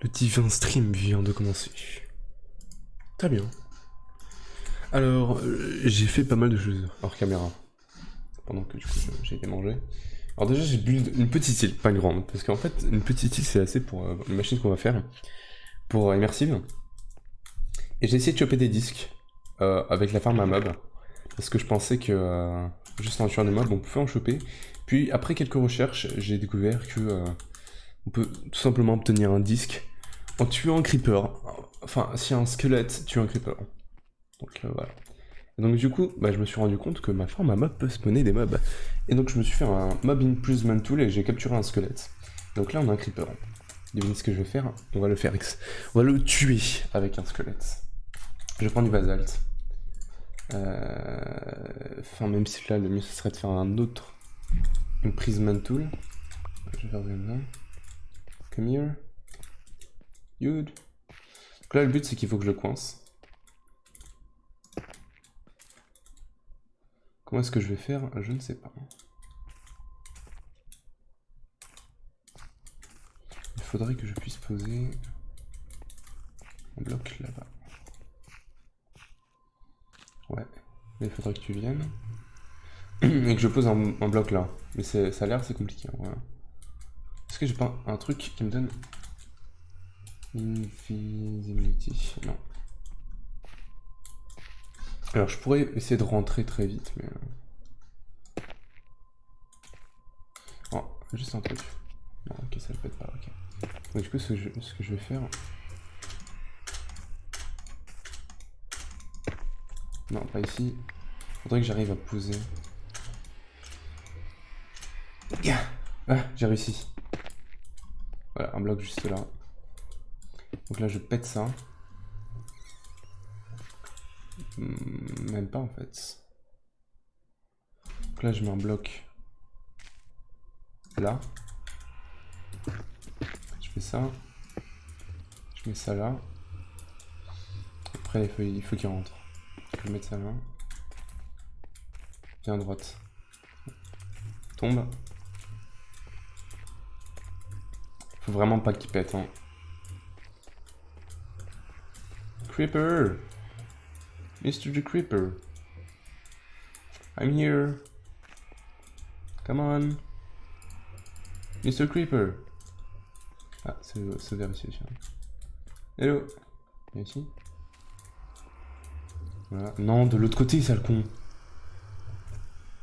Le divin stream vient de commencer. Très bien. Alors, j'ai fait pas mal de choses hors caméra. Pendant que du coup j'ai été manger. Alors déjà j'ai build une petite île, pas grande. Parce qu'en fait, une petite île c'est assez pour une machine qu'on va faire. Pour immersive. Et j'ai essayé de choper des disques. Avec la farm à mob. Parce que je pensais que juste en tuant des mobs on pouvait en choper. Puis après quelques recherches, j'ai découvert que on peut tout simplement obtenir un disque en tuant un creeper. Enfin, si un squelette tue un creeper. Donc voilà. Et donc du coup, je me suis rendu compte que ma farm à mob peut spawner des mobs. Et donc je me suis fait un mob imprisonment tool et j'ai capturé un squelette. Donc là on a un creeper. Devinez ce que je vais faire? On va le faire X. On va le tuer avec un squelette. Je prends du basalte. Enfin même si là le mieux ce serait de faire un autre imprisonment tool. Je vais faire ça. Come here. Good. Donc là le but c'est qu'il faut que je le coince. Comment est-ce que je vais faire? Je ne sais pas. Il faudrait que je puisse poser un bloc là-bas. Ouais, mais il faudrait que tu viennes. Et que je pose un bloc là. Mais ça a l'air assez compliqué. Voilà. Est-ce que j'ai pas un truc qui me donne invisibility? Non. Alors je pourrais essayer de rentrer très vite, mais... Oh, juste un truc. Non, ok, ça le pète pas, ok. Donc du coup, ce que je vais faire... Non, pas ici. Faudrait que j'arrive à poser... Ah, j'ai réussi. Voilà, un bloc juste là. Donc là, je pète ça. Même pas en fait. Donc là, je mets un bloc là. Je fais ça. Je mets ça là. Après, il faut qu'il rentre. Je vais mettre ça là. Viens à droite. Tombe. Faut vraiment pas qu'il pète, hein. Creeper! Mr. the Creeper. I'm here. Come on. Mr. Creeper. Ah, c'est vers ici. Hello. Viens ici. Voilà. Non, de l'autre côté, sale con.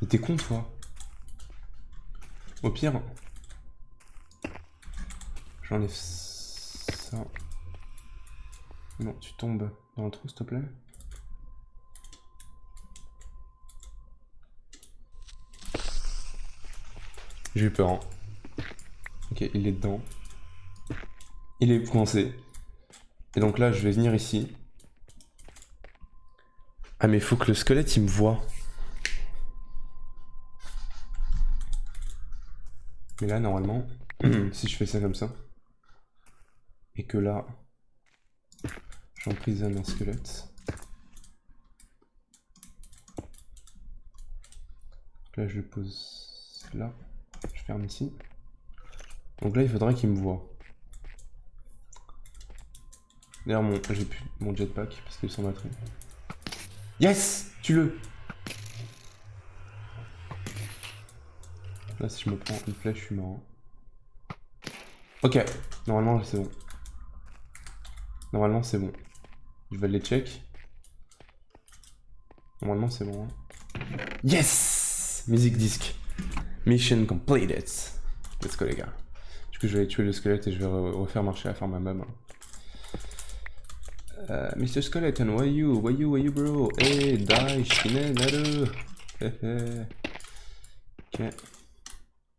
Mais t'es con, toi. Au pire, j'enlève ça. Non, tu tombes dans le trou, s'il te plaît. J'ai eu peur. Hein. Ok, il est dedans. Il est coincé. Et donc là, je vais venir ici. Ah, mais il faut que le squelette, il me voit. Mais là, normalement, si je fais ça comme ça, et que là, j'emprisonne un squelette. Là, je le pose là. Je ferme ici. Donc là, il faudrait qu'il me voie. D'ailleurs, j'ai plus mon jetpack parce qu'il est sans batterie. Yes! Tue-le! Là, si je me prends une flèche, je suis mort. Ok, normalement, c'est bon. Normalement, c'est bon. Je vais les check. Normalement, c'est bon. Hein. Yes! Music disc. Mission completed. Let's go, les gars. Du coup, je vais aller tuer le squelette et je vais refaire marcher la farm à mob. Mr. Skeleton, why you, bro? Hey, die, chine, nado. Ok.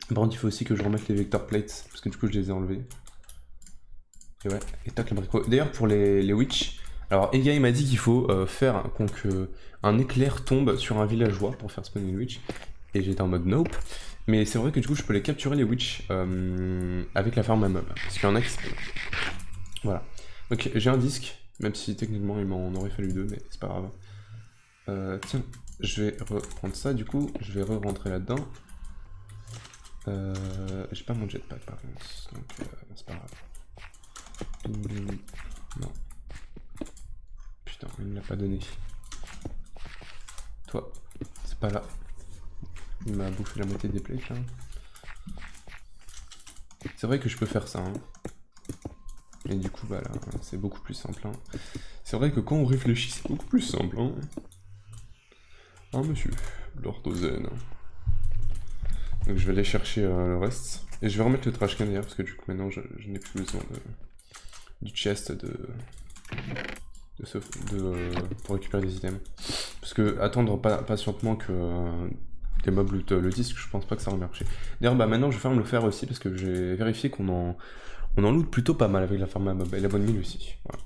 Par contre, il faut aussi que je remette les vector plates, parce que du coup, je les ai enlevés. Et ouais, et tac, le bricot. D'ailleurs, pour les witch, alors Ega il m'a dit qu'il faut faire un éclair tombe sur un villageois pour faire spawner une witch. Et j'étais en mode nope. Mais c'est vrai que du coup, je peux les capturer les witch avec la farm à mob. Parce qu'il y en a qui se... Voilà. Donc j'ai un disque, même si techniquement il m'en aurait fallu deux, mais c'est pas grave. Tiens, je vais reprendre ça, du coup, je vais re-rentrer là-dedans. J'ai pas mon jetpack par contre, donc c'est pas grave. Non. Putain, il me l'a pas donné. Toi, c'est pas là. Il m'a bouffé la moitié des plaques là. C'est vrai que je peux faire ça. Hein. Et du coup, bah là, c'est beaucoup plus simple. Hein. C'est vrai que quand on réfléchit, c'est beaucoup plus simple. Hein, monsieur, Lord Ozen. Donc je vais aller chercher le reste. Et je vais remettre le trash can d'ailleurs, parce que du coup maintenant je n'ai plus besoin du chest pour récupérer des items. Parce que attendre patientement que des mobs lootent le disque, je pense pas que ça va marcher. D'ailleurs, bah maintenant je vais faire me le faire aussi, parce que j'ai vérifié qu'on en loot plutôt pas mal avec la farm à mob, et la bonne mine aussi. Voilà.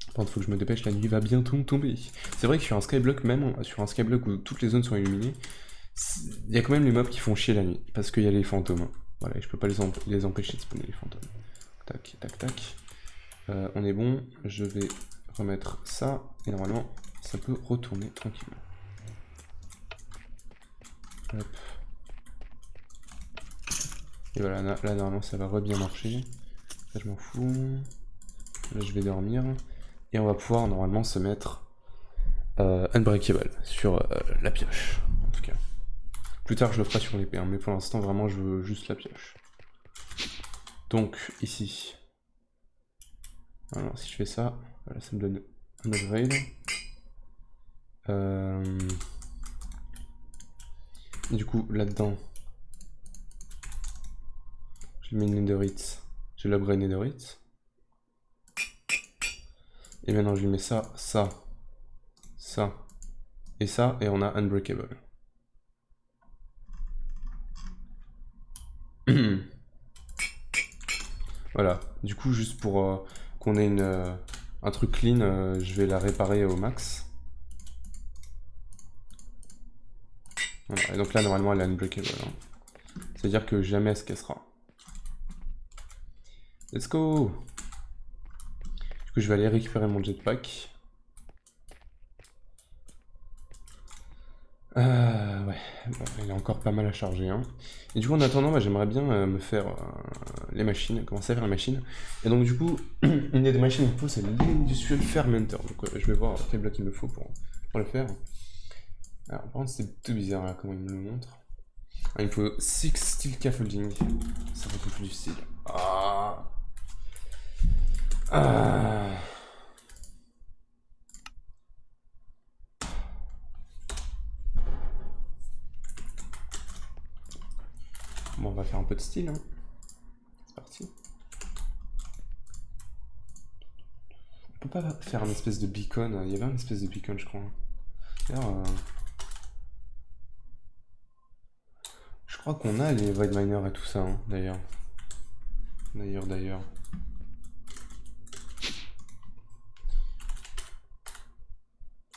Par contre, faut que je me dépêche, la nuit va bientôt tomber. C'est vrai que sur un skyblock, même sur un skyblock où toutes les zones sont illuminées, il y a quand même les mobs qui font chier la nuit, parce qu'il y a les fantômes. Voilà, et je peux pas les empêcher de spawner les fantômes. Tac, tac, tac. On est bon, je vais remettre ça, et normalement, ça peut retourner tranquillement. Hop. Et voilà, là normalement ça va bien marcher. Là je m'en fous. Là je vais dormir. Et on va pouvoir normalement se mettre Unbreakable sur la pioche, en tout cas. Plus tard je le ferai sur l'épée, hein, mais pour l'instant vraiment je veux juste la pioche. Donc ici, alors si je fais ça, voilà, ça me donne un upgrade. Du coup là-dedans, je mets une netherite, j'ai l'upgrade netherite. Et maintenant je lui mets ça, ça, ça et ça, et on a Unbreakable. Voilà, du coup juste pour qu'on ait un truc clean, je vais la réparer au max. Voilà, et donc là normalement elle est unbreakable. Hein. C'est-à-dire que jamais elle se cassera. Let's go! Du coup je vais aller récupérer mon jetpack. Ouais, bon, il a encore pas mal à charger. Hein. Et du coup en attendant, bah, j'aimerais bien me faire les machines, commencer à faire les machines. Et donc du coup, une des machines qu'il me faut c'est l'Industrial Fermenter. Donc je vais voir quel bloc il me faut pour le faire. Alors par contre c'est tout bizarre là comment il me le montre. Ah, il me faut 6 steel scaffolding. Ça fait tout du style. Ah. Bon, on va faire un peu de style. Hein. C'est parti. On peut pas faire un espèce de beacon. Il y avait un espèce de beacon, je crois. D'ailleurs, je crois qu'on a les void miners et tout ça, hein, d'ailleurs. D'ailleurs.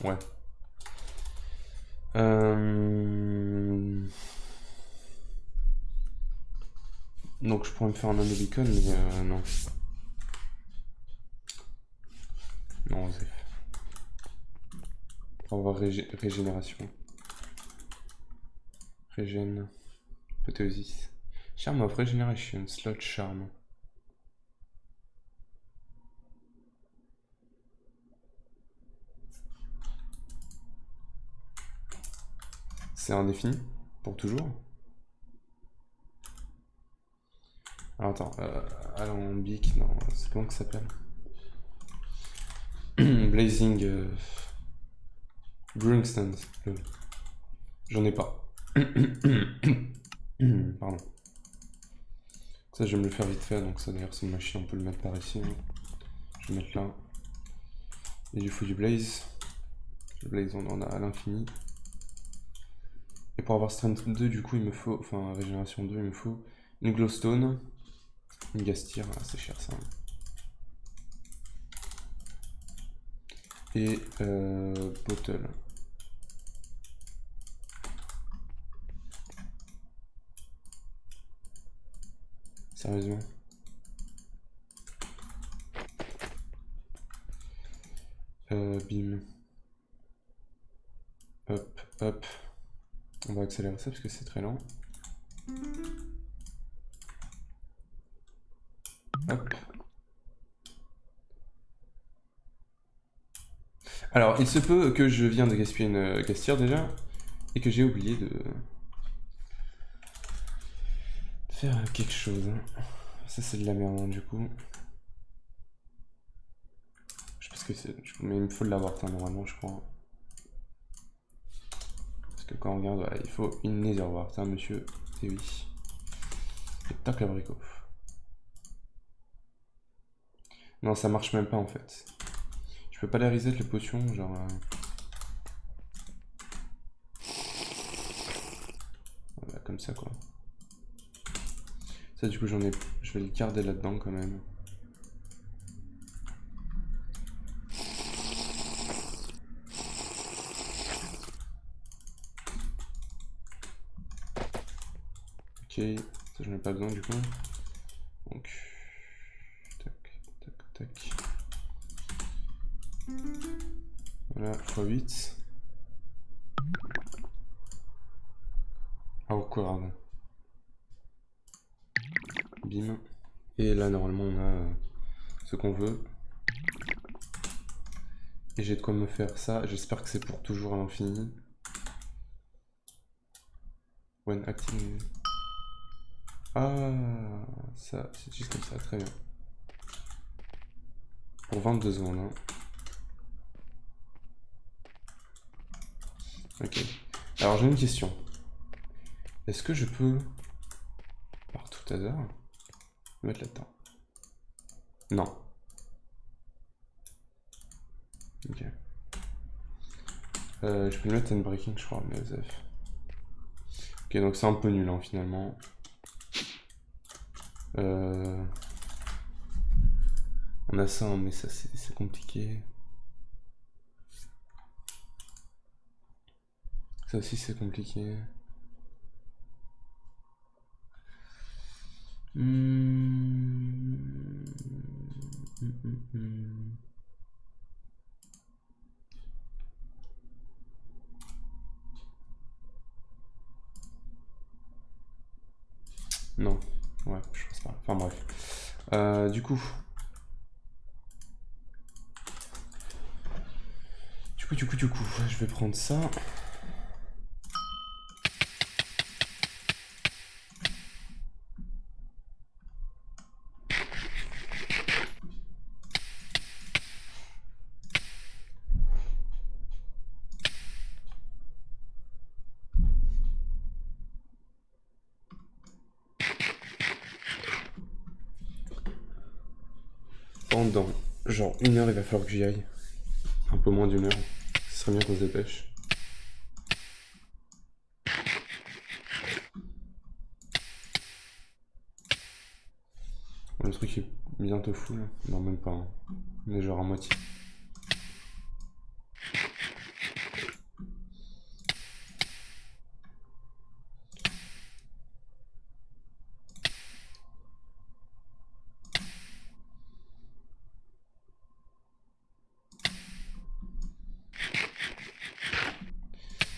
Ouais. Donc je pourrais me faire un nano beacon, mais non. Non, c'est... On va voir régénération. Régène. Apothéosis. Charm of Regeneration. Slot Charm. C'est indéfini. Pour toujours. Alors attends. Alambic. Non, c'est comment que ça s'appelle? Blazing. Brewing stand. J'en ai pas. Pardon. Ça, je vais me le faire vite fait. Donc, ça, d'ailleurs, c'est une machine. On peut le mettre par ici. Hein. Je vais le mettre là. Et il faut du blaze. Le blaze, on en a à l'infini. Et pour avoir strength 2, du coup, il me faut. Enfin, régénération 2, il me faut une glowstone. Une gastir. Ah, c'est cher ça. Et bottle. Sérieusement. Bim. Hop, hop. On va accélérer ça parce que c'est très lent. Hop. Alors, il se peut que je viens de gaspiller une castire déjà, et que j'ai oublié de faire quelque chose. Ça, c'est de la merde, hein, du coup. Je sais pas ce que c'est, mais il me faut l'avoir, normalement, je crois. Parce que quand on regarde, voilà, il faut une nether wart, monsieur. Et oui. Et tac, l'abricot. Non, ça marche même pas, en fait. Je peux pas les reset, les potions, genre... Voilà, comme ça, quoi. Ça, du coup, j'en ai... Je vais le garder là-dedans, quand même. Ok, ça, j'en ai pas besoin, du coup. Donc... Tac, tac, tac. Voilà, x8. Ah, au quoi, bim. Et là, normalement, on a ce qu'on veut. Et j'ai de quoi me faire ça. J'espère que c'est pour toujours à l'infini. When acting... Ah, ça, c'est juste comme ça, très bien. Pour 22 secondes, hein. Ok. Alors, j'ai une question. Est-ce que je peux, par tout hasard, le mettre là-dedans? Non. Ok. Je peux le mettre en breaking, je crois, mais OZF. Ok, donc c'est un peu nul, hein, finalement. On a ça, mais ça, c'est compliqué. Ça aussi, c'est compliqué. Non, ouais, je pense pas. Enfin bref. Du coup, je vais prendre ça. Pendant genre 1 heure, il va falloir que j'y aille. Un peu moins d'1 heure. Ce serait bien qu'on se dépêche. Le truc est bientôt full. Non, même pas. Hein. On est genre à moitié.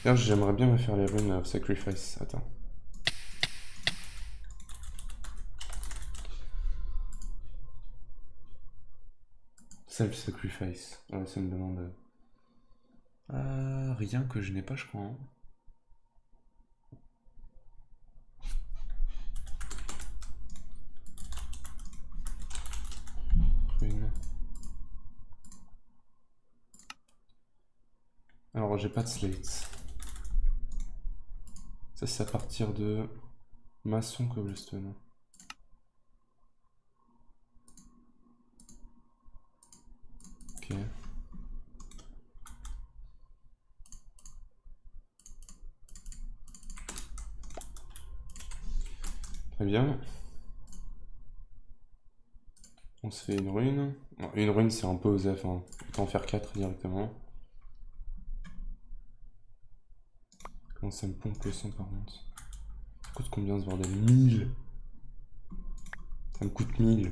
D'ailleurs, j'aimerais bien me faire les runes of sacrifice. Attends. Self-sacrifice. Ouais, ça me demande... rien que je n'ai pas, je crois. Hein. Rune. Alors, j'ai pas de slate. Ça, c'est à partir de maçon cobblestone. Ok. Très bien. On se fait une rune. Non, une rune, c'est un peu osef. Hein. On peut en faire 4 directement. Comment ça me pompe le sang par contre? Ça coûte combien ce bordel? 1000. Ça me coûte 1000.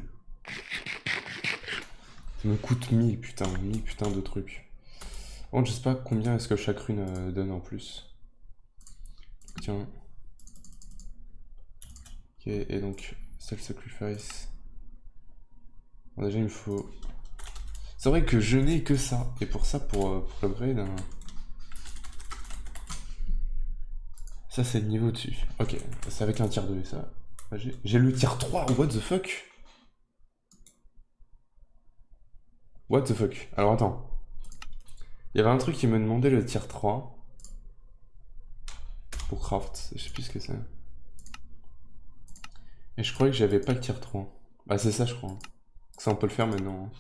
Ça me coûte 1000, putain. 1000 putain de trucs. Par contre, je sais pas combien est-ce que chaque rune donne en plus. Tiens. Ok, et donc, self-sacrifice. Bon, déjà, il me faut... C'est vrai que je n'ai que ça. Et pour ça, pour l'upgrade... Ça, c'est le niveau dessus. Ok, c'est avec un tier 2, ça. J'ai le tier 3, what the fuck? What the fuck? Alors attends. Il y avait un truc qui me demandait le tier 3. Pour craft, je sais plus ce que c'est. Et je croyais que j'avais pas le tier 3. Bah c'est ça je crois. Ça on peut le faire maintenant.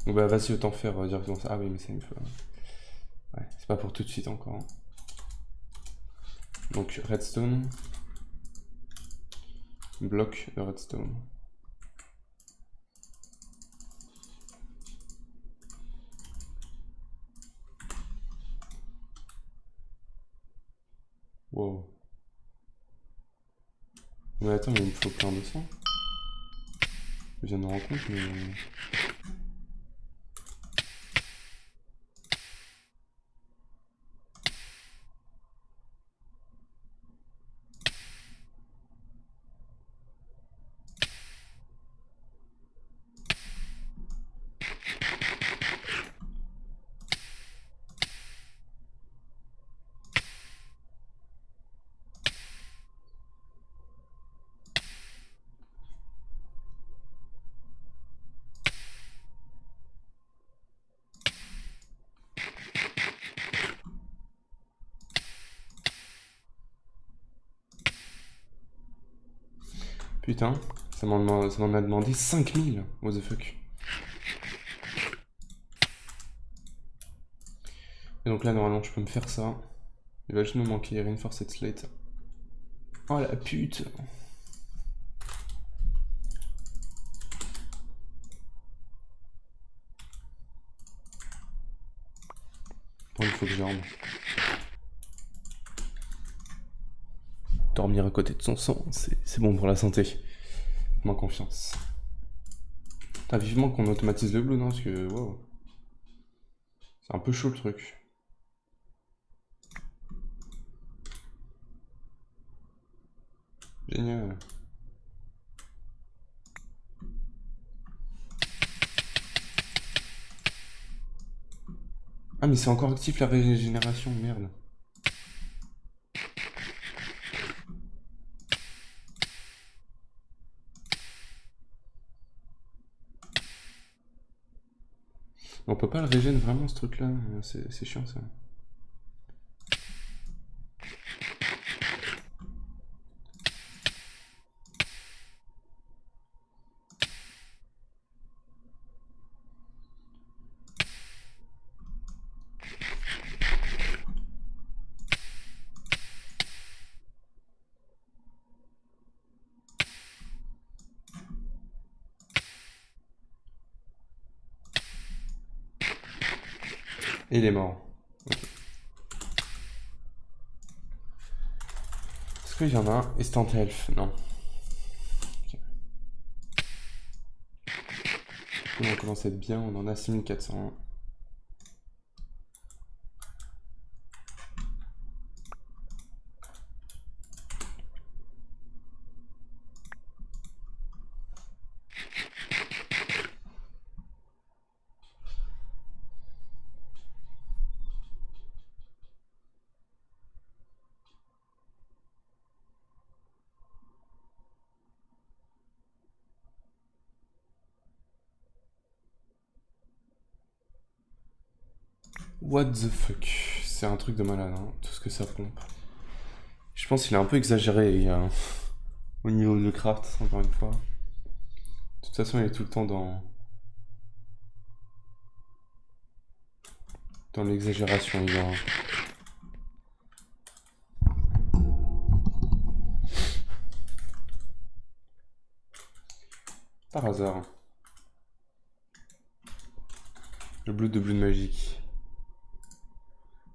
Donc bah vas-y autant faire directement ça. Ah oui mais ça il me faut... Ouais, c'est pas pour tout de suite encore. Donc redstone. Bloc de redstone. Wow. Mais attends mais il me faut plein de sang. Je viens de me rendre compte mais... Putain, ça m'en a demandé 5000. What the fuck. Et donc là normalement je peux me faire ça. Il va juste me manquer Reinforced Slate. Oh la pute. Bon, il faut que je dorme. Dormir à côté de son sang, c'est bon pour la santé. Fais-moi confiance. Putain, vivement qu'on automatise le blue, non? Parce que, wow. C'est un peu chaud le truc. Génial. Ah mais c'est encore actif la régénération, merde. On peut pas le régénérer vraiment ce truc là, c'est chiant ça. Et il est mort. Okay. Est-ce qu'il y en a un instant health? Non. Okay. On commence à être bien, on en a 6400. What the fuck? C'est un truc de malade, hein, tout ce que ça pompe. Je pense qu'il est un peu exagéré au niveau de craft, encore une fois. De toute façon, il est tout le temps dans l'exagération, évidemment. Par hasard. Le bleu de magique.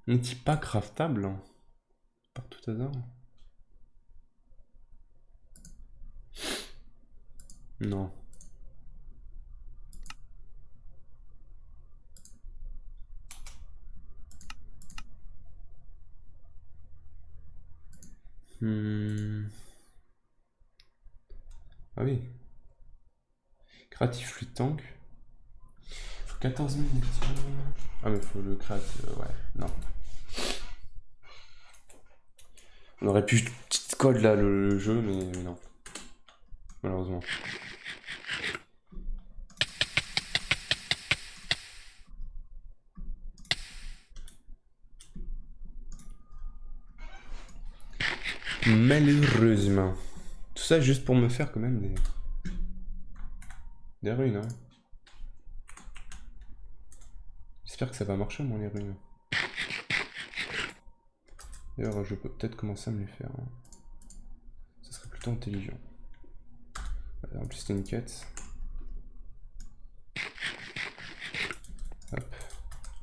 N'est-il pas craftable? Par tout hasard? Non. Ah oui. Creative Fluid Tank. 14 minutes. Ah mais faut le crack, ouais, non. On aurait pu cheat code là le jeu, mais non. Malheureusement. Malheureusement. Tout ça juste pour me faire quand même des runes, hein. J'espère que ça va marcher, moi, les runes. D'ailleurs, je peux peut-être commencer à me les faire, hein. Ça serait plutôt intelligent. En plus, c'était une quête. Hop.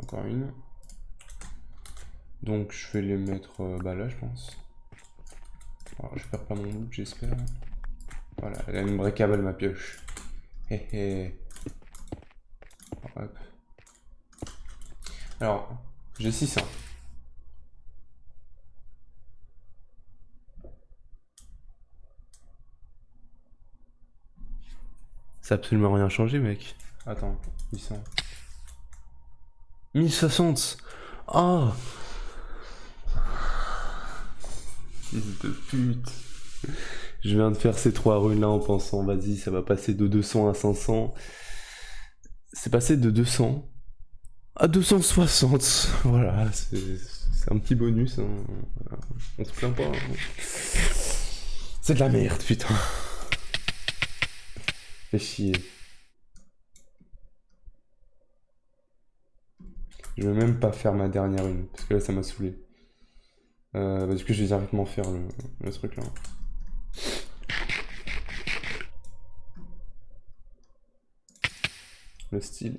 Encore une. Donc, je vais les mettre là, je pense. Alors, je perds pas mon loot, j'espère. Voilà, elle a une breakable, ma pioche. Hé hé. Hop. Alors, j'ai 600. Ça a absolument rien changé, mec. Attends, 800. 1060. Oh, fils de pute. Je viens de faire ces 3 runes là en pensant, vas-y, ça va passer de 200 à 500. C'est passé de 200 à 260. Voilà, c'est un petit bonus, hein. Voilà. On se plaint pas, hein. C'est de la merde, putain. Fais chier. Je vais même pas faire ma dernière rune, parce que là ça m'a saoulé. Du coup je vais directement faire le truc là. Le style.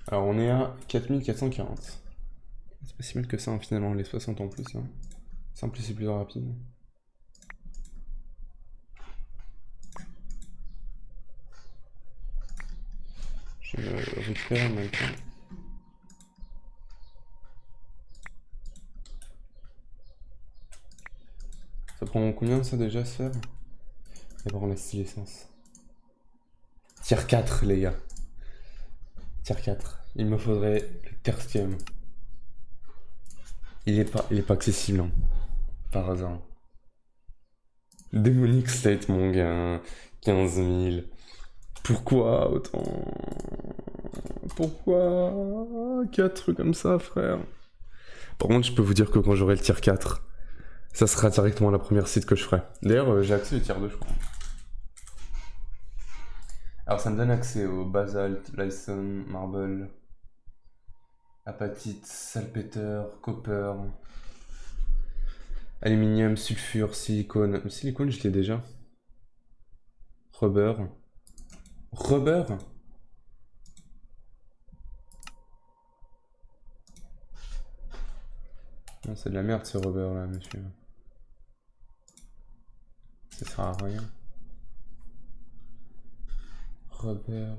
Alors on est à 4440. C'est pas si mal que ça, hein, finalement, les 60 en plus. Hein. Simple, c'est plus rapide. Je récupère en même temps. Ça prend combien ça déjà se faire? D'abord on a 6 essences. Tier 4 les gars. Tier 4. Il me faudrait le tertium. Il est pas accessible, hein. Par hasard. Démonic State mon gars. 15 000. Pourquoi autant? Pourquoi 4 comme ça, frère? Par contre, je peux vous dire que quand j'aurai le tier 4, ça sera directement la première site que je ferai. D'ailleurs, j'ai accès au tier 2, je crois. Alors, ça me donne accès au basalt, lyson, marble, apatite, salpêteur, copper, aluminium, sulfure, silicone. Le silicone, je l'ai déjà. Rubber. Rubber? Non, c'est de la merde ce rubber là, monsieur. Ça sert à rien. Rubber.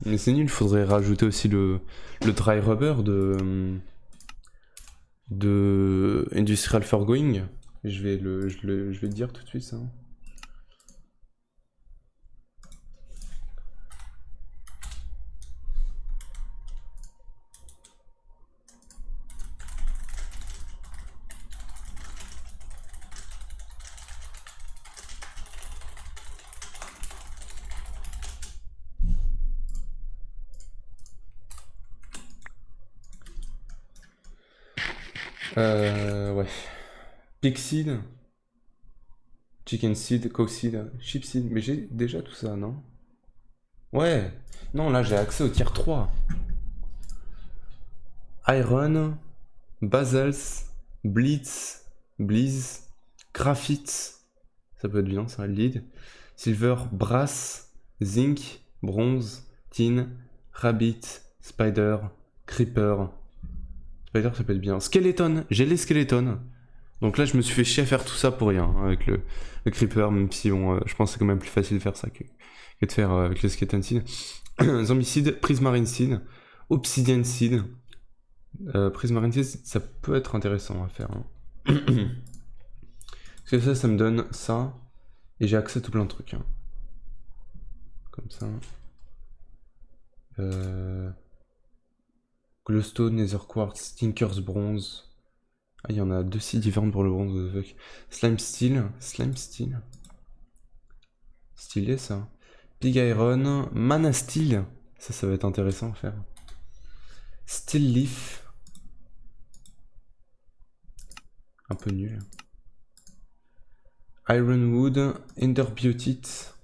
Mais c'est nul, faudrait rajouter aussi le dry rubber de Industrial Foregoing. Je vais le dire tout de suite ça. Ouais. Pig seed, chicken seed, cow seed, sheep seed. Mais j'ai déjà tout ça, non? Ouais. Non, là j'ai accès au tier 3. Iron, basals, blitz, bleeze, graphite. Ça peut être bien, ça, lead. Silver, brass, zinc, bronze, tin, rabbit, spider, creeper. Spider, ça peut être bien. Skeleton, j'ai les skeletons. Donc là, je me suis fait chier à faire tout ça pour rien, hein, avec le creeper, même si bon, je pense que c'est quand même plus facile de faire ça que de faire avec le skeleton seed. Zombicide, prismarine seed, Obsidian Seed. Prismarine Seed, ça peut être intéressant à faire. Hein. Parce que ça me donne ça. Et j'ai accès à tout plein de trucs. Hein. Comme ça. Glowstone, Nether Quartz, Tinker's Bronze. Ah, il y en a 2 si différentes pour le bronze. Slime Steel. Slime Steel. Stylé ça. Pig Iron. Mana Steel. Ça va être intéressant à faire. Steel Leaf. Un peu nul. Ironwood. Ender Biotite.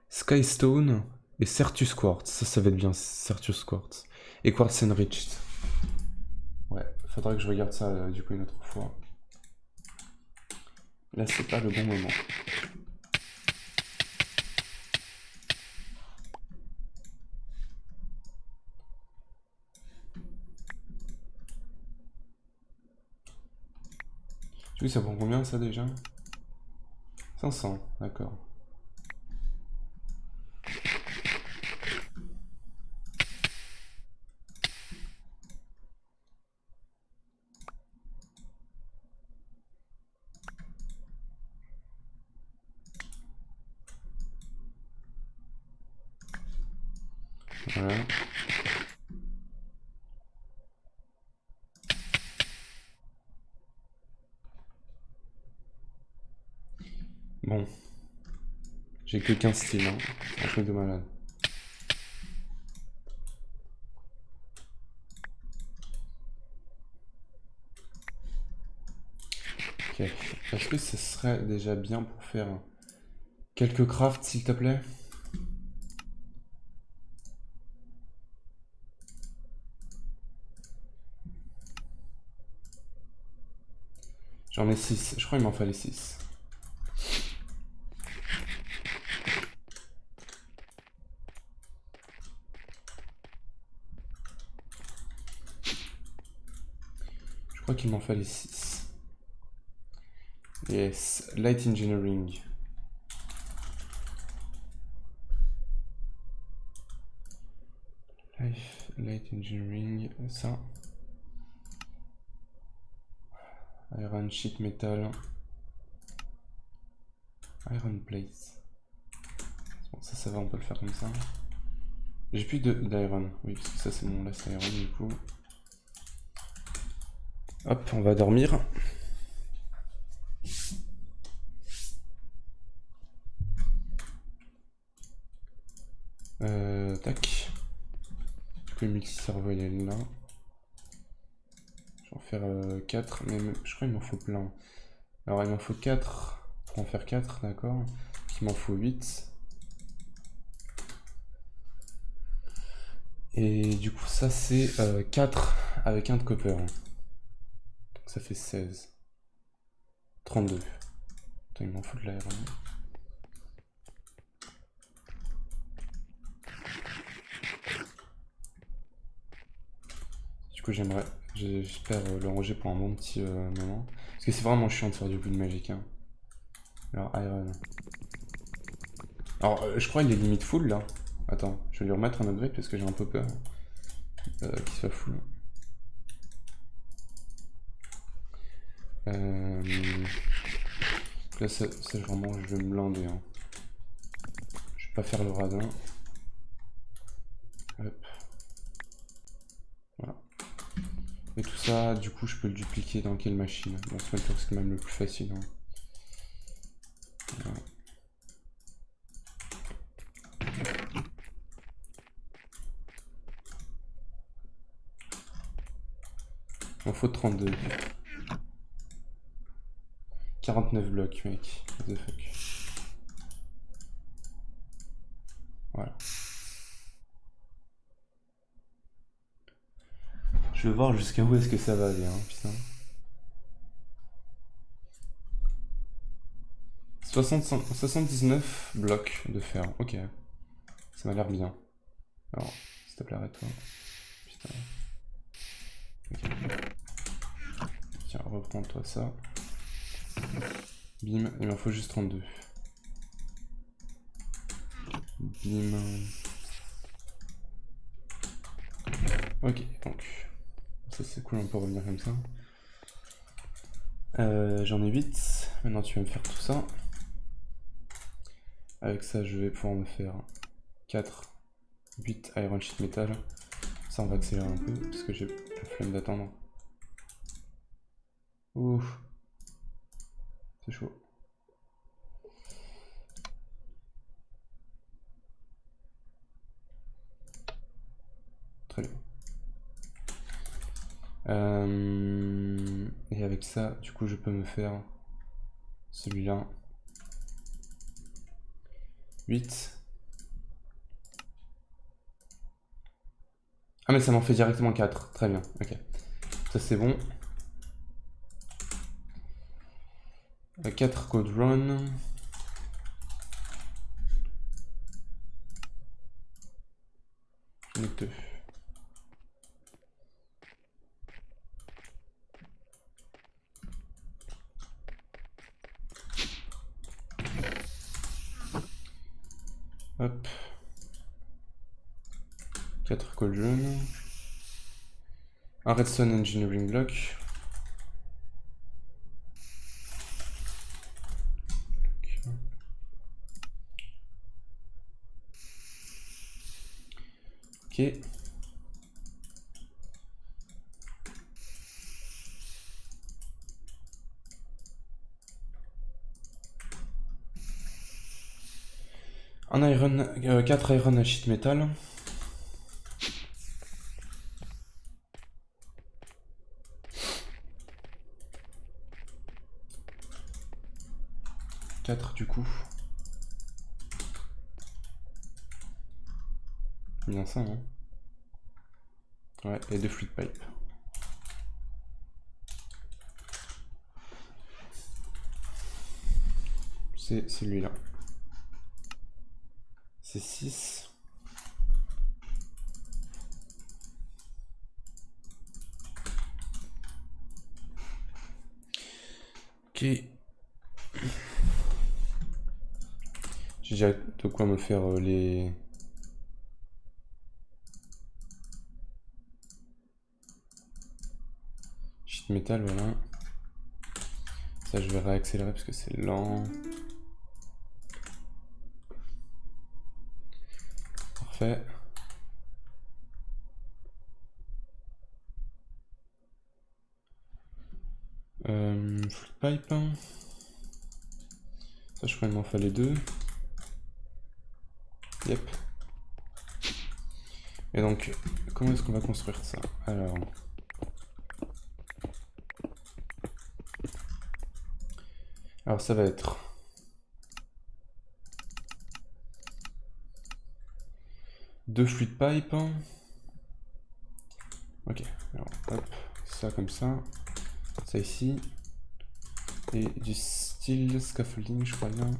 Skystone. Et Certus Quartz. Ça va être bien. Certus Quartz. Et Quartz Enriched. Ouais, faudra que je regarde ça du coup une autre fois. Là, c'est pas le bon moment. Du coup, ça prend combien ça déjà? 500, d'accord. Voilà. Bon. J'ai que 15 styles, hein. C'est un truc de malade. Ok. Est-ce que ce serait déjà bien pour faire quelques crafts, s'il te plaît? J'en ai 6. Je crois qu'il m'en fallait 6. Je crois qu'il m'en fallait 6. Yes. Light Engineering. Light Engineering. Ça. Iron Sheet Metal. Iron Plate. Bon, ça va, on peut le faire comme ça. J'ai plus d'iron. Oui, parce que ça c'est mon last iron du coup. Hop, on va dormir. Tac. Du coup, le multi-cerveau il est là. Je vais en faire 4, mais je crois qu'il m'en faut plein. Alors il m'en faut 4 pour en faire 4, d'accord. Il m'en faut 8. Et du coup ça c'est 4 avec 1 de copper. Donc ça fait 16. 32. Attends, il m'en faut de l'air. Du coup j'espère le ranger pour un bon petit moment. Parce que c'est vraiment chiant de faire du blood magic. Hein. Alors iron. Alors je crois qu'il est limite full là. Attends, je vais lui remettre un upgrade parce que j'ai un peu peur qu'il soit full. Là ça vraiment je vais me blinder. Hein. Je vais pas faire le radin. Hop. Voilà. Et tout ça, du coup, je peux le dupliquer dans quelle machine? Dans Smelter, c'est quand même le plus facile. Hein. Voilà. Il en faut 32. 49 blocs, mec. What the fuck. Voilà. Je veux voir jusqu'à où est-ce que ça va aller, hein, putain. 79 blocs de fer, ok. Ça m'a l'air bien. Alors, s'il te plaît, arrête-toi. Putain. Ok. Tiens, reprends-toi ça. Bim, il m'en faut juste 32. Bim. Ok, donc ça c'est cool, on peut revenir comme ça. J'en ai 8, maintenant tu vas me faire tout ça. Avec ça je vais pouvoir me faire 4, 8 Iron Sheet Metal. Ça on va accélérer un peu parce que j'ai la flemme d'attendre. Ouh, c'est chaud. Très bien. Et avec ça, du coup, je peux me faire celui-là. 8. Ah mais ça m'en fait directement 4. Très bien, ok. Ça c'est bon. 4 code run. J'en ai 2. Hop. 4 code run. Un redstone engineering block. Ok. Un iron, 4 iron à sheet metal. Du coup. Bien ça, hein. Ouais, et 2 fluid pipe. C'est celui-là. C'est 6. Ok. J'ai déjà de quoi me faire les... sheet metal, voilà. Ça, je vais réaccélérer parce que c'est lent. Parfait. Fluid pipe. Ça, je crois qu'il m'en fallait 2. Yep. Et donc, comment est-ce qu'on va construire ça? Alors ça va être... deux fluid pipe. Ok, alors hop, ça comme ça ici, et du steel scaffolding, je crois bien,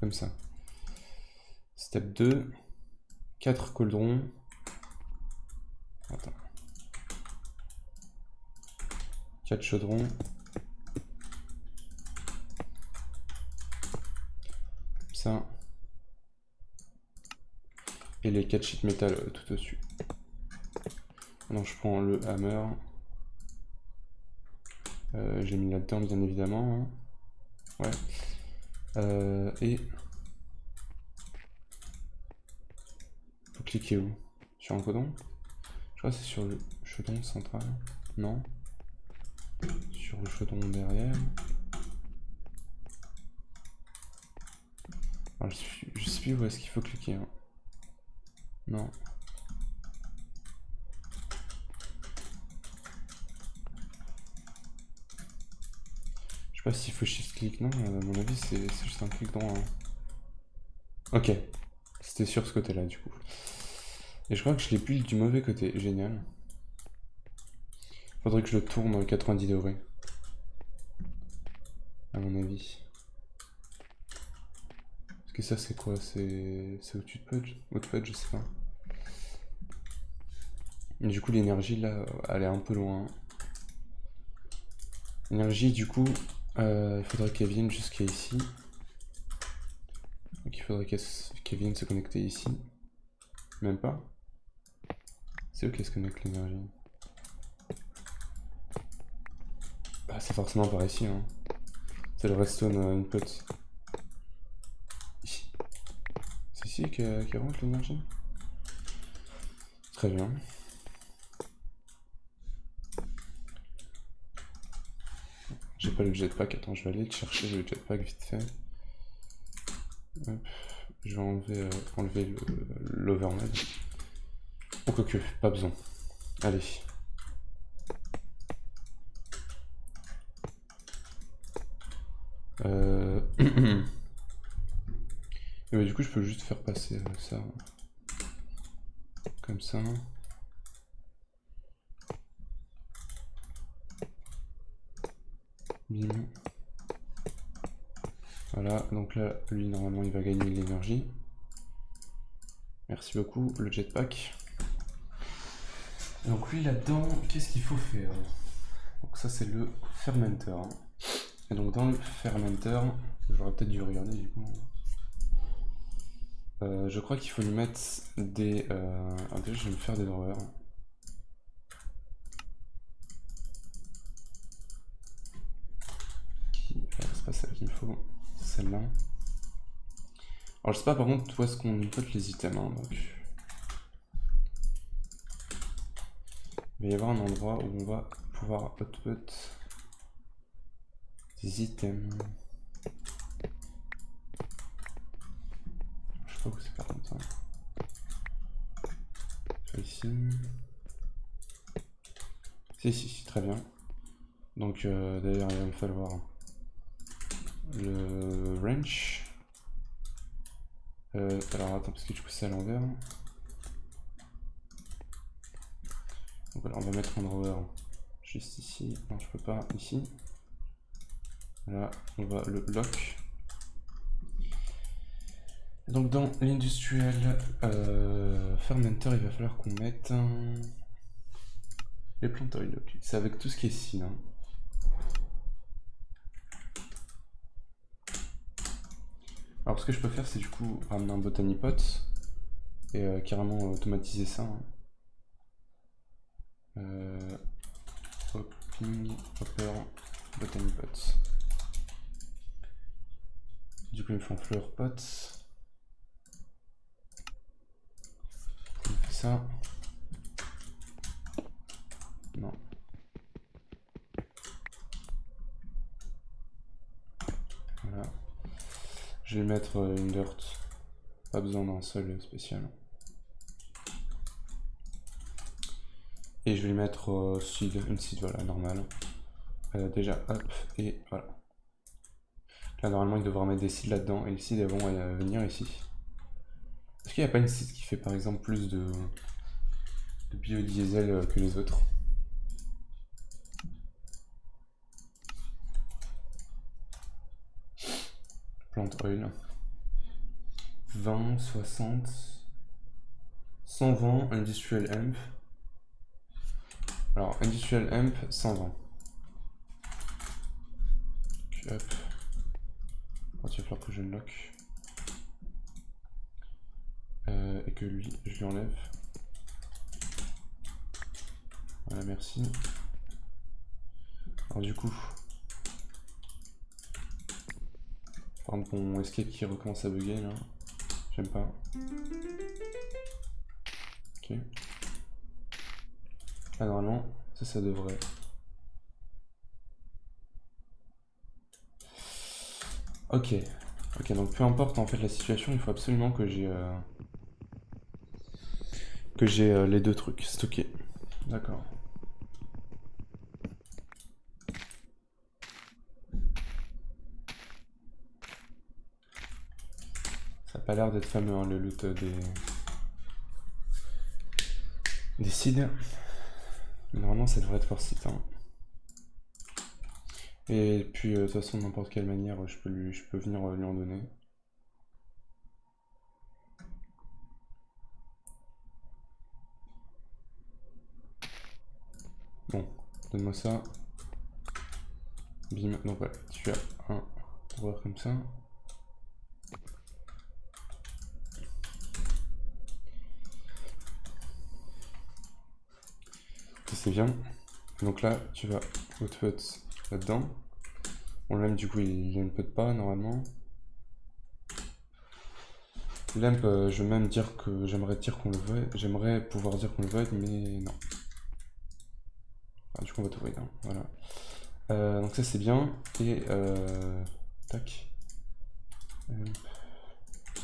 comme ça. Step 2, 4 cauldrons. Attends. 4 chaudrons. Ça. Et les 4 sheet metal tout au-dessus. Donc je prends le hammer. J'ai mis là-dedans bien évidemment. Hein. Ouais. Et... faut cliquer où? Sur un codon? Je crois que c'est sur le chaudron central. Non. Sur le chaudron derrière. Alors, je sais plus où est-ce qu'il faut cliquer. Hein. Non. Je sais pas s'il faut shift-click, non, à mon avis c'est juste un clic droit. Hein. Ok, c'était sur ce côté-là du coup. Et je crois que je l'ai pile du mauvais côté, génial. Faudrait que je le tourne 90 degrés. À mon avis. Parce que ça c'est quoi? C'est au-dessus de Pudge? Au-dessus de Pudge, je sais pas. Et du coup l'énergie là, elle est un peu loin. L'énergie du coup, il faudrait qu'elle vienne jusqu'à ici. Donc il faudrait qu'elle vienne se connecter ici. Même pas. C'est où qu'est-ce que connecte l'énergie? Ah, c'est forcément par ici, hein. C'est le redstone input. Ici. C'est ici qu'il rentre l'énergie? Très bien. J'ai pas le jetpack, attends, je vais aller le chercher le jetpack vite fait. Hop. Je vais enlever l'overload. Oh, quoique, pas besoin. Allez. Et bah, du coup, je peux juste faire passer ça. Comme ça. Bim. Voilà, donc là, lui, normalement, il va gagner de l'énergie. Merci beaucoup, le jetpack. Donc lui, là-dedans, qu'est-ce qu'il faut faire? Donc ça, c'est le fermenteur. Et donc dans le fermenteur, j'aurais peut-être dû regarder du coup. Je crois qu'il faut lui mettre des... Alors déjà, je vais me faire des drawers. C'est pas celle qu'il me faut, c'est celle-là. Alors je sais pas par contre où est-ce qu'on input les items, hein, donc... Il va y avoir un endroit où on va pouvoir output des items. Je sais pas où c'est par contre. Ici. C'est ici, très bien. Donc d'ailleurs il va me falloir le wrench. Alors attends, parce que du coup c'est à l'envers. Donc alors on va mettre un drawer juste ici. Non, je peux pas, ici. Là, on va le lock. Donc dans l'industrial fermenter, il va falloir qu'on mette les plant oil. C'est avec tout ce qui est ici. Hein. Alors ce que je peux faire, c'est du coup ramener un botany pot et carrément automatiser ça. Hein. Hopping, hopper, botany pot. Du coup, il me faut un flower pot. On fait ça. Non. Voilà. Je vais mettre une dirt. Pas besoin d'un seul spécial. Et je vais lui mettre seed, une seed, voilà, normale. Déjà, hop, et voilà. Là, normalement, il devra mettre des seeds là-dedans, et les seeds, elles vont venir ici. Est-ce qu'il n'y a pas une seed qui fait, par exemple, plus de biodiesel que les autres? Plant oil. 20, 60, 120, industrial hemp. Alors, industrial hemp, 120. Hop. Il va falloir que je le lock. Et que lui, je lui enlève. Voilà, merci. Alors du coup, par exemple mon escape qui recommence à bugger là, j'aime pas. Ok. Là normalement, ça devrait. Ok. Ok, donc peu importe en fait la situation, il faut absolument que j'ai les deux trucs stockés. D'accord. Ça a pas l'air d'être fameux hein, le loot des seeds. Mais normalement ça devrait être force hein. Et puis de toute façon n'importe quelle manière je peux venir lui en donner. Bon, donne-moi ça. Bim, donc voilà, tu as un drawer comme ça. c'est bien. Donc là, tu vas output là-dedans. Bon, lamp, du coup, il input pas normalement. Lamp, je vais même dire que j'aimerais dire qu'on le veut. J'aimerais pouvoir dire qu'on le veut, mais non. Ah, du coup, on va tout void, hein. Voilà. Donc ça, c'est bien. Et tac. Ah,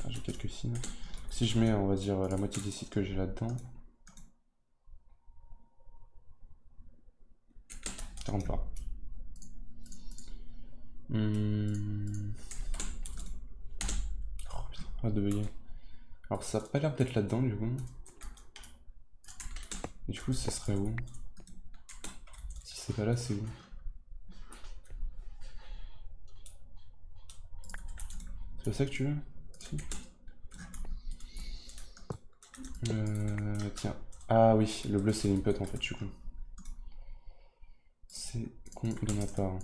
j'ai quelques signes. Si je mets, on va dire, la moitié des sites que j'ai là-dedans. Ça rentre pas. Oh putain, arrête de bugger. Alors ça a pas l'air d'être là-dedans du coup. Et du coup, ce serait où? Si c'est pas là, c'est où? C'est pas ça que tu veux? Si. Tiens. Ah oui, le bleu c'est l'input en fait, je suis con. C'est con de ma part.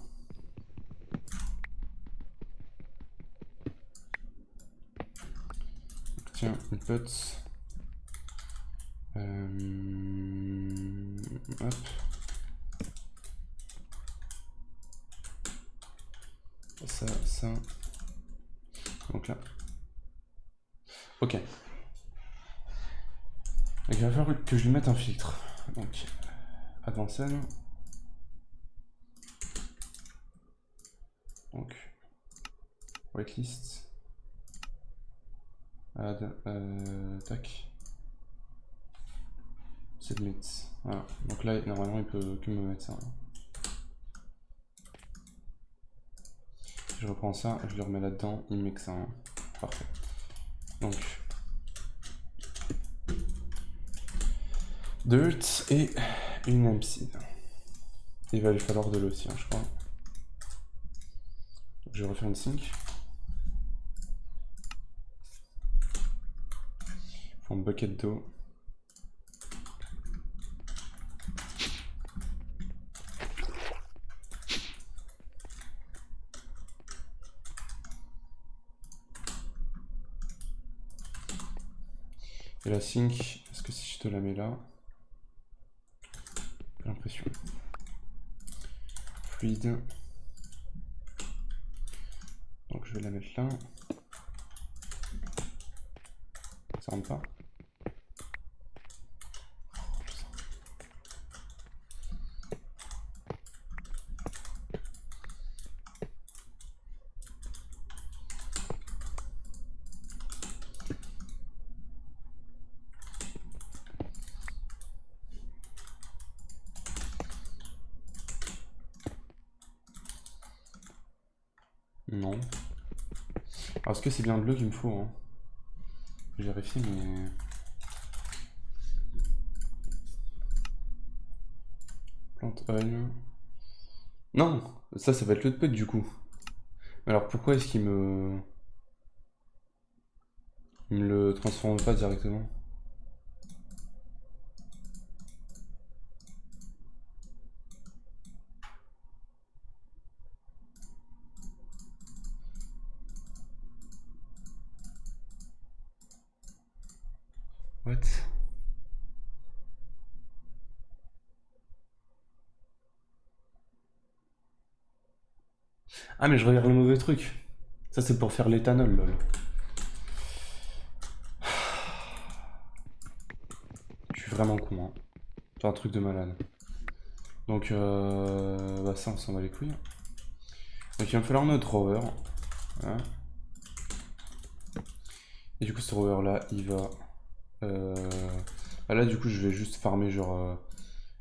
Tiens, input. Hop. Ça. Donc là. Ok. Donc, il va falloir que je lui mette un filtre. Donc, advanced. Donc, whitelist. Add, tac. Submit. Voilà. Donc là, normalement, il peut que me mettre ça. Je reprends ça, je le remets là-dedans, il met que ça. Hein. Parfait. Donc, dirt et une MSeed. Il va lui falloir de l'eau aussi, hein, je crois. Donc, je vais refaire une sync. Il faut un bucket d'eau. Et la sync, est-ce que si je te la mets là, j'ai l'impression. Fluide. Donc je vais la mettre là. Ça rentre pas. Non. Alors est-ce que c'est bien de l'eau qu'il me faut hein? Je vérifie mais... Plante on. Non, ça va être l'autre du coup. Alors pourquoi est-ce qu'il me... Il me le transforme pas directement? What? Ah mais je regarde le mauvais truc. Ça c'est pour faire l'éthanol lol. Je suis vraiment con hein. C'est un truc de malade. Donc bah ça on s'en va les couilles. Donc il va me falloir notre rover. Voilà. Et du coup ce rover là il va... là du coup je vais juste farmer genre...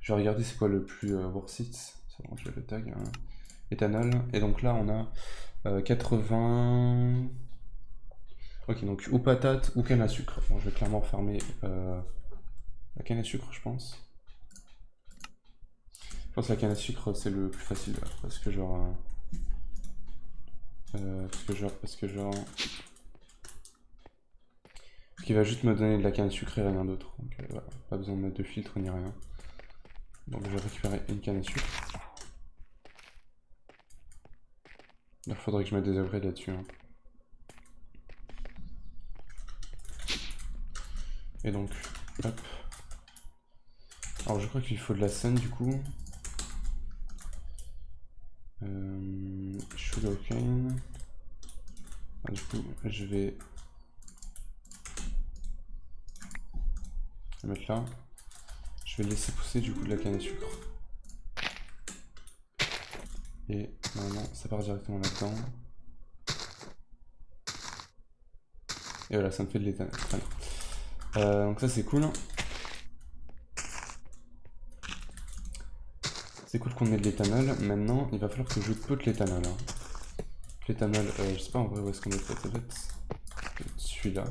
je vais regarder c'est quoi le plus worth it. Je vais le tag. Hein. Éthanol. Et donc là on a 80... Ok donc ou patate ou canne à sucre. Bon je vais clairement farmer la canne à sucre je pense. Je pense que la canne à sucre c'est le plus facile parce que genre... parce qu'il va juste me donner de la canne sucrée et rien d'autre. Donc voilà, pas besoin de mettre de filtre ni rien. Donc je vais récupérer une canne à sucre. Il faudrait que je mette des upgrades là-dessus. Hein. Et donc, hop. Alors je crois qu'il faut de la scène du coup. Sugarcane. Ah, du coup je vais le mettre là. Je vais laisser pousser du coup de la canne à sucre. Et normalement ça part directement là-dedans. Et voilà, ça me fait de l'éthanol. Donc ça c'est cool. C'est cool qu'on ait de l'éthanol. Maintenant, il va falloir que je pote l'éthanol. Hein. L'éthanol, je sais pas en vrai où est-ce qu'on est peut-être celui-là.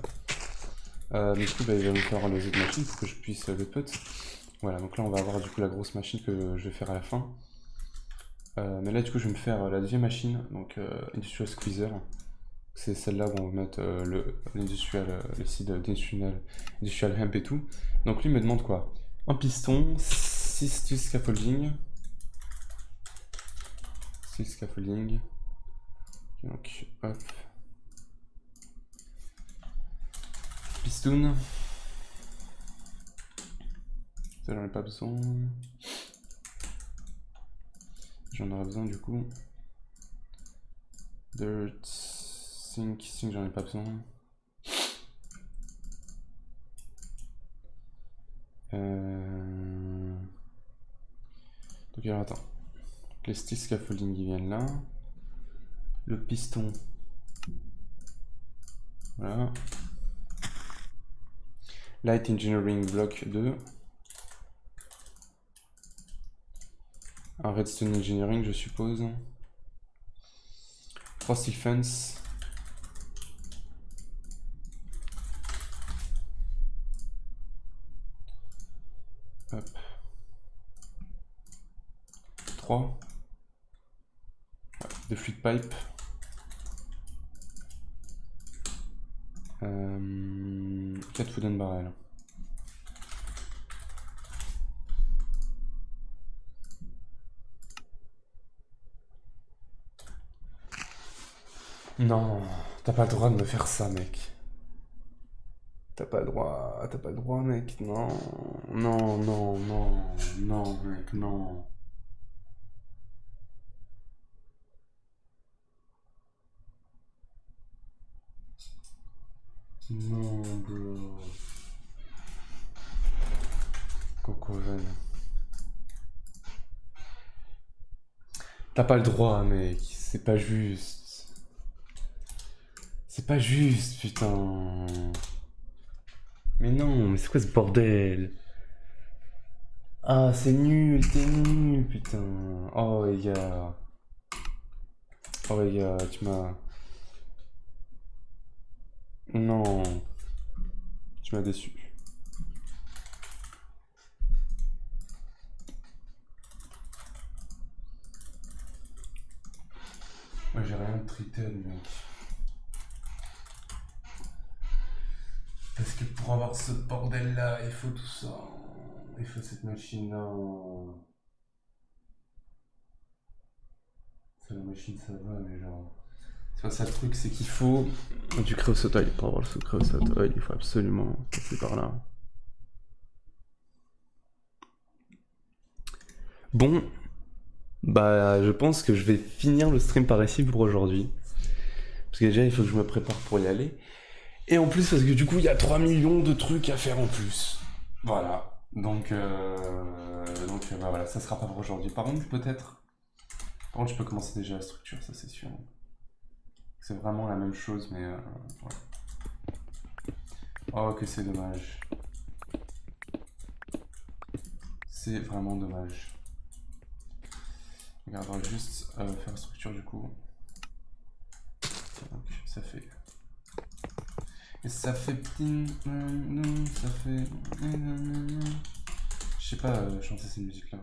Mais du coup, bah, il va me faire les autres machines pour que je puisse le pot. Voilà, donc là on va avoir du coup la grosse machine que je vais faire à la fin. Mais là du coup je vais me faire la deuxième machine, donc Industrial Squeezer. C'est celle-là où on va mettre le site d'industrial hemp et tout. Donc lui me demande quoi? Un piston, 6 scaffolding. 6 scaffolding. Donc hop. Piston. Ça j'en ai pas besoin. J'en aurais besoin du coup. Dirt. Sink j'en ai pas besoin. Donc alors attends. Les steel scaffolding ils viennent là. Le piston. Voilà. Light Engineering bloc 2. Un Redstone Engineering je suppose. 3 steel fence. Hop. 3. De fluid pipe. 4 wooden barrels. Non, t'as pas le droit de me faire ça, mec. T'as pas le droit, mec. Non, non, non, non, non, mec, non. Non, bro. Coco jeune. T'as pas le droit, mec. C'est pas juste. C'est pas juste, putain. Mais non, mais c'est quoi ce bordel? Ah, c'est nul, t'es nul, putain. Oh, les gars. Oh, les gars, tu m'as. Non. Tu m'as déçu. Moi, j'ai rien de treated, mec. Parce que pour avoir ce bordel-là, il faut tout ça. Il faut cette machine-là. Ça, la machine, ça va, mais genre. C'est pas ça le truc, c'est qu'il faut du creosote oil. Pour avoir le creosote oil, il faut absolument passer par là. Bon, bah je pense que je vais finir le stream par ici pour aujourd'hui. Parce que déjà il faut que je me prépare pour y aller. Et en plus parce que du coup il y a 3 millions de trucs à faire en plus. Voilà. Donc bah, voilà, ça sera pas pour aujourd'hui. Par contre peut-être. Par contre je peux commencer déjà la structure, ça c'est sûr. C'est vraiment la même chose mais ouais. Oh que c'est dommage. C'est vraiment dommage. Regarde, on va juste faire la structure du coup. Donc ça fait. Et ça fait. Ça fait. Je sais pas chanter cette musique là.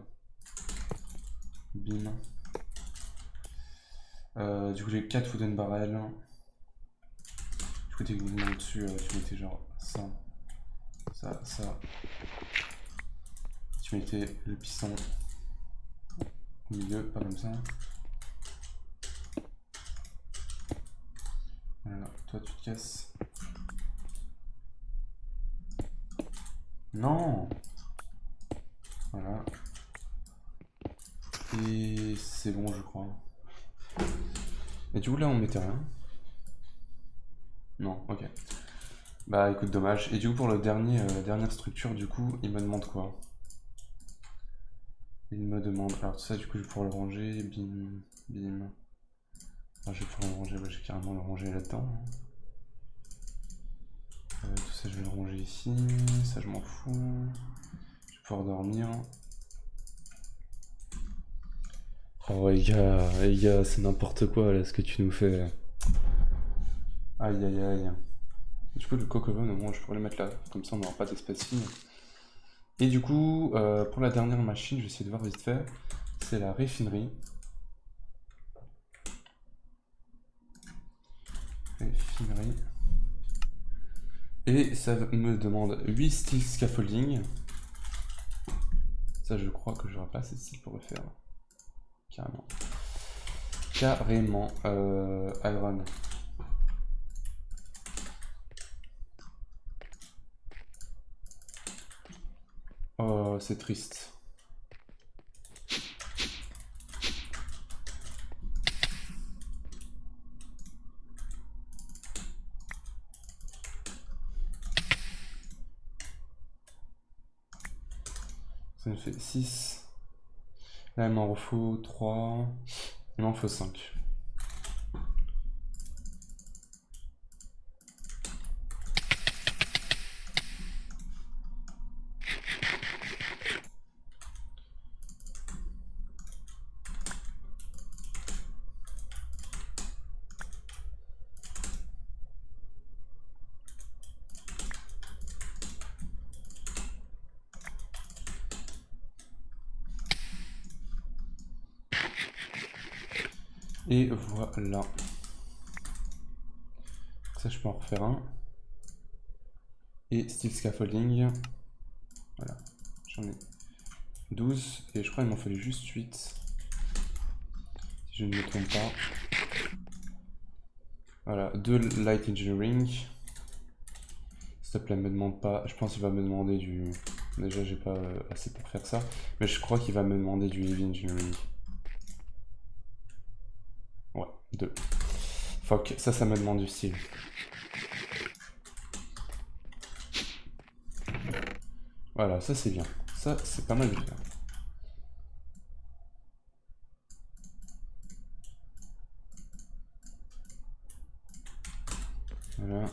Bim. Du coup j'ai 4 wooden barrels. Du coup techniquement au-dessus tu mettais genre ça. Ça. Tu mettais le piston au milieu, pas comme ça. Voilà, toi tu te casses. Non. Voilà. Et c'est bon, je crois. Et du coup, là, on mettait rien. Non, ok. Bah écoute, dommage. Et du coup, pour le dernier, la dernière structure, du coup, il me demande quoi? Il me demande... Alors tout ça, du coup, je vais pouvoir le ranger. Bim, bim. Ah, je vais pouvoir le ranger, ouais, je vais carrément le ranger là-dedans. Tout ça, je vais le ranger ici. Ça, je m'en fous. Je vais pouvoir dormir. Oh les gars, c'est n'importe quoi là ce que tu nous fais. Aïe aïe aïe. Du coup le cocobon au moins je pourrais le mettre là, comme ça on n'aura pas d'espace fine. Et du coup pour la dernière machine, je vais essayer de voir vite fait, c'est la raffinerie. Raffinerie. Et ça me demande 8 steel scaffolding. Ça je crois que j'aurai pas assez de steel pour le faire. Carrément. Carrément. Iron. Oh, c'est triste. Ça me fait 6. Là, il m'en faut 3. Il m'en faut 5. Et voilà. Ça, je peux en refaire un. Et steel scaffolding. Voilà. J'en ai 12. Et je crois qu'il m'en fallait juste 8. Si je ne me trompe pas. Voilà. 2 light engineering. S'il te plaît, me demande pas. Je pense qu'il va me demander du... Déjà, j'ai pas assez pour faire ça. Mais je crois qu'il va me demander du heavy engineering. Ouais, 2. Fuck, ça me demande du style. Voilà, ça c'est bien. Ça, c'est pas mal de faire. Voilà.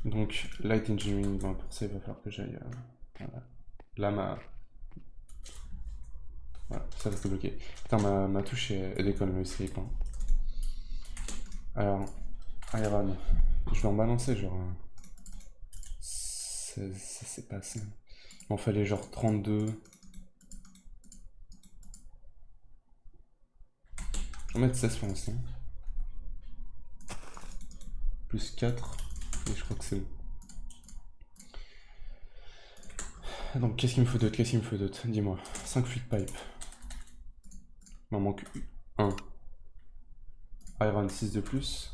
Donc, light engineering, bon, pour ça, il va falloir que j'aille... voilà. Là, voilà, ça reste bloqué. Putain, ma touche elle déconne le escape. Hein. Alors, Iron. Je vais en balancer genre... Ça c'est pas assez. Il m'en fallait genre 32. Je vais en mettre 16 pour l'instant. Plus 4. Et je crois que c'est bon. Donc qu'est-ce qu'il me faut d'autre? Qu'est-ce qu'il me faut d'autre? Dis-moi. 5 fluid pipe. Il m'en manque 1. Iron 6 de plus.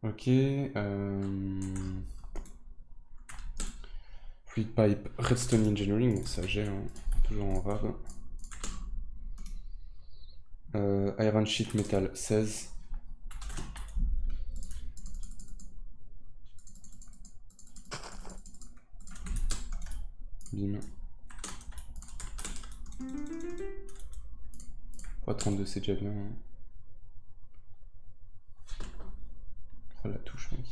Ok. Fluid pipe, redstone engineering, ça j'ai hein, toujours en rare. Iron sheet metal 16. Bim. 32 c'est déjà bien. Hein. Oh la touche mec.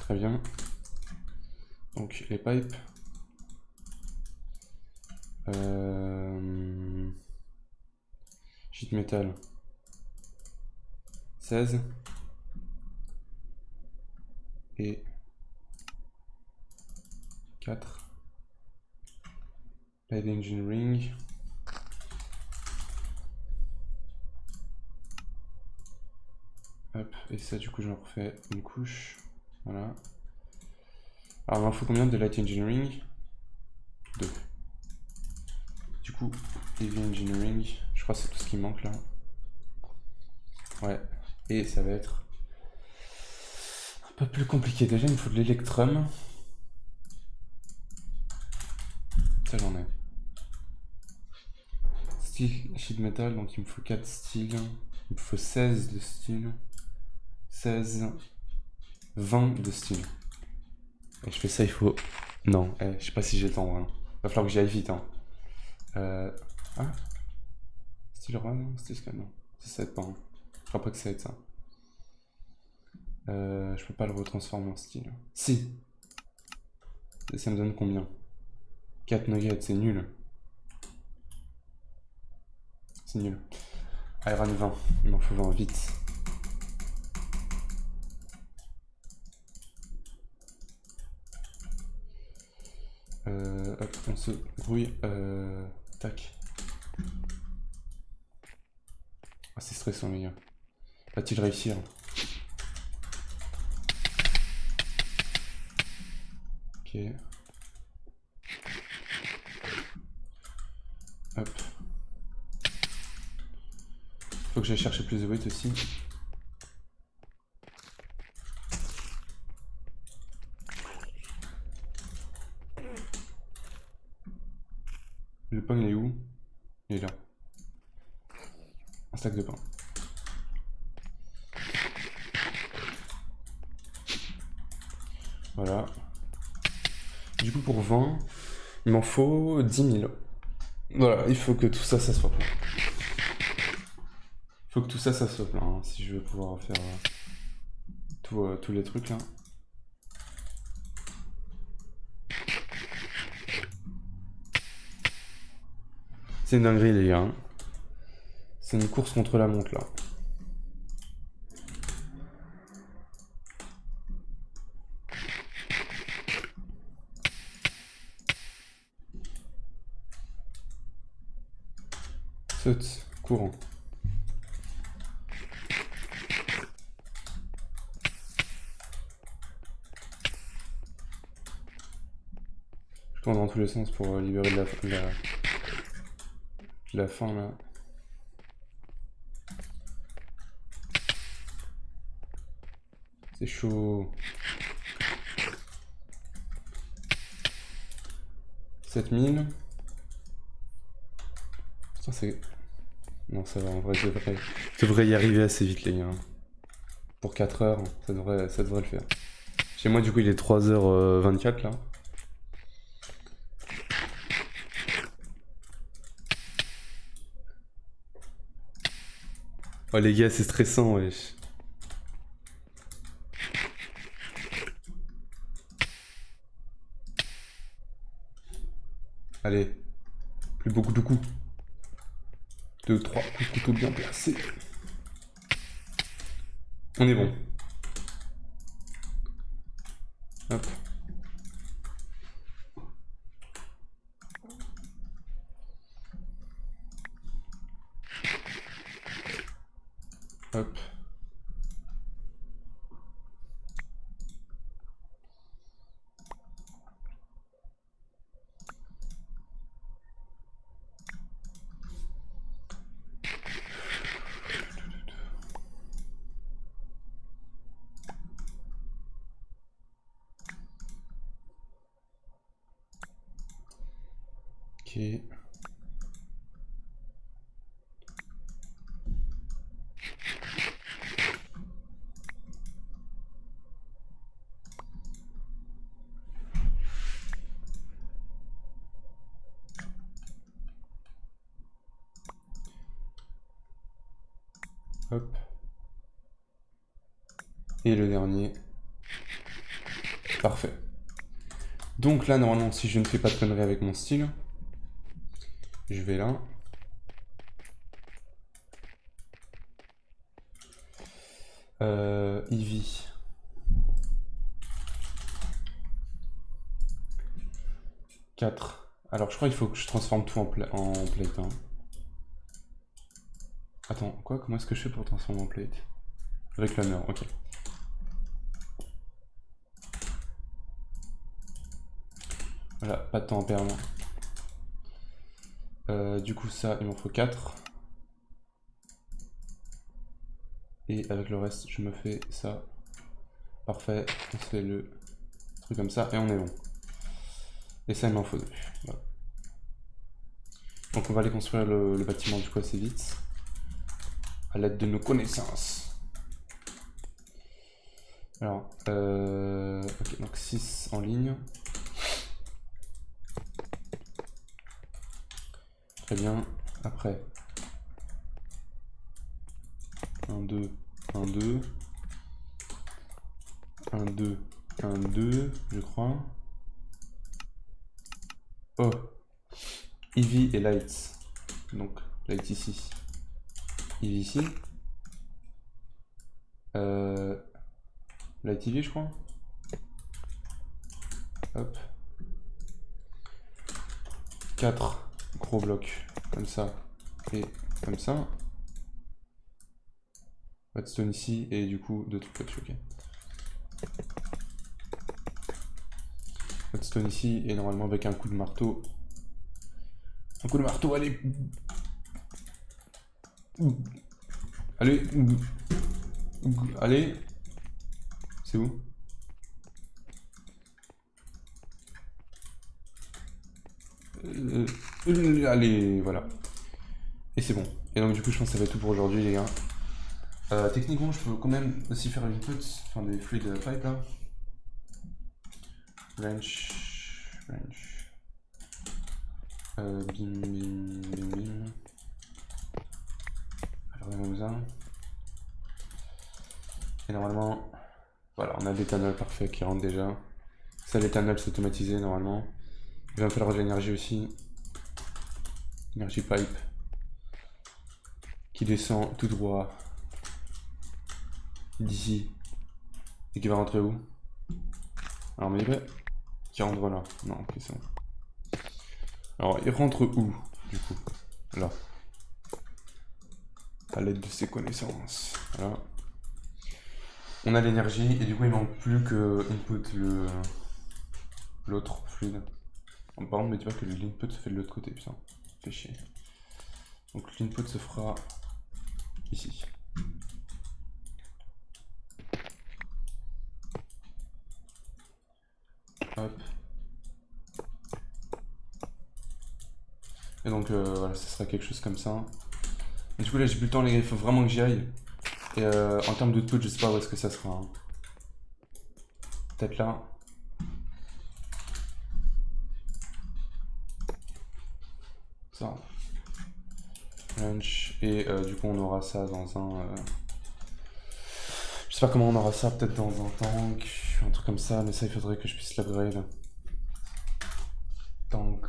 Très bien. Donc les pipes. Sheet metal 16. Et 4. Light engineering. Hop, et ça du coup j'en refais une couche. Voilà. Alors il m'en faut combien de light engineering? 2. Du coup, Heavy Engineering, je crois que c'est tout ce qui manque là. Ouais, et ça va être un peu plus compliqué. Déjà, il me faut de l'électrum. Ça, j'en ai. Steel, sheet metal, donc il me faut 4 steel. Il me faut 16 de steel. 16, 20 de steel. Et je fais ça, il faut... Non, je sais pas si j'ai le temps, vraiment. Va falloir que j'y aille vite, hein. Ah, steel run, steel scan, non. Ça va être pas, hein. Je crois pas que ça va être ça. Je peux pas le retransformer en style. Si. Et ça me donne combien? 4 nuggets, c'est nul. C'est nul. Iron 20, il m'en faut 20, vite. Hop, on se brouille. Tac. Ah, c'est stressant, les gars. Va-t-il réussir? Ok. Hop. Faut que j'aille chercher plus de weight aussi. Le pain, il est où? Il est là. Un sac de pain. Voilà. Du coup, pour 20, il m'en faut 10 000. Voilà, il faut que tout ça, ça soit plein. Il faut que tout ça, ça soit plein, hein, si je veux pouvoir faire tous les trucs là. C'est une dinguerie, les gars. C'est une course contre la montre là. Saute, courant. Je cours dans tous les sens pour libérer de la faim là. C'est chaud. 7000. Putain, c'est... Non, ça va, en vrai, je devrais y arriver assez vite, les gars. Pour 4 heures, ça devrait le faire. Chez moi, du coup, il est 3h24, là. Oh, les gars, c'est stressant, wesh. Allez. Plus beaucoup de coups. 2, 3 coups de couteau bien placés. On est bon. Hop. Hop. Ok. Hop. Et le dernier. Parfait. Donc là, normalement, si je ne fais pas de conneries avec mon style, je vais là. Eevee. Alors, je crois qu'il faut que je transforme tout en plate. Hein. Attends, quoi? Comment est-ce que je fais pour transformer en plate? Reclaimer, ok. Voilà, pas de temps à perdre. Du coup, ça, il m'en faut 4. Et avec le reste, je me fais ça. Parfait. On se fait le truc comme ça et on est bon. Et ça, il m'en faut 2. Voilà. Donc on va aller construire le bâtiment du coup assez vite. À l'aide de nos connaissances. Alors, ok, donc 6 en ligne. Très bien. Après, 1, 2, 1, 2. 1, 2, 1, 2, je crois. Oh, Eevee et Light. Donc, Light ici. Eevee ici. Light Eevee, je crois. Hop. 4 gros blocs, comme ça, et comme ça. Redstone ici, et du coup, 2 trucs là-dessus, ok. Redstone ici, et normalement avec un coup de marteau. Un coup de marteau, allez. Allez. Allez. C'est où? Allez, voilà. Et c'est bon. Et donc du coup, je pense que ça va être tout pour aujourd'hui, les gars. Techniquement, je peux quand même aussi faire une input, enfin des fluid pipe là. Wrench. Bim, bim, bim, bim. Alors, comme ça. Et normalement, voilà, on a l'éthanol parfait qui rentre déjà. Ça, l'éthanol, c'est automatisé normalement. Il va me falloir de l'énergie aussi. Energy pipe. Qui descend tout droit. D'ici. Et qui va rentrer où? Alors, mais il va... Qui rentre là. Non, ok, c'est bon. Alors, il rentre où, du coup? Là. À l'aide de ses connaissances. Voilà. On a l'énergie, et du coup, il manque plus que input l'autre fluide. Par contre, me dis pas que l'input se fait de l'autre côté, putain. Fait chier. Donc, l'input se fera ici. Hop. Et donc voilà, ce sera quelque chose comme ça. Et du coup là j'ai plus le temps les gars, il faut vraiment que j'y aille. Et en termes d'output, je sais pas où est-ce que ça sera. Hein. Peut-être là. Ça. Lunch. Et du coup on aura ça dans un... Je sais pas comment on aura ça, peut-être dans un tank, un truc comme ça, mais ça il faudrait que je puisse l'upgrade. Tank.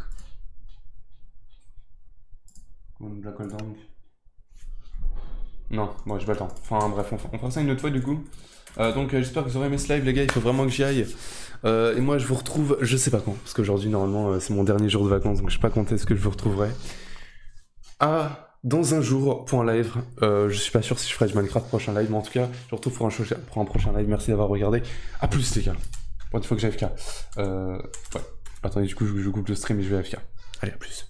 Black Hole Tank. Non, bon, j'ai pas le temps. Enfin, bref, on fera ça une autre fois du coup. Donc, j'espère que vous aurez aimé ce live, les gars. Il faut vraiment que j'y aille. Et moi, je vous retrouve, je sais pas quand, parce qu'aujourd'hui, normalement, c'est mon dernier jour de vacances, donc je sais pas quand est-ce que je vous retrouverai. Dans un jour pour un live. Je suis pas sûr si je ferai du Minecraft prochain live, mais en tout cas, je vous retrouve pour un prochain live. Merci d'avoir regardé. A plus, les gars. Bon, il faut que j'aille AFK. Ouais. Attendez, du coup, je coupe le stream et je vais AFK. Allez, à plus.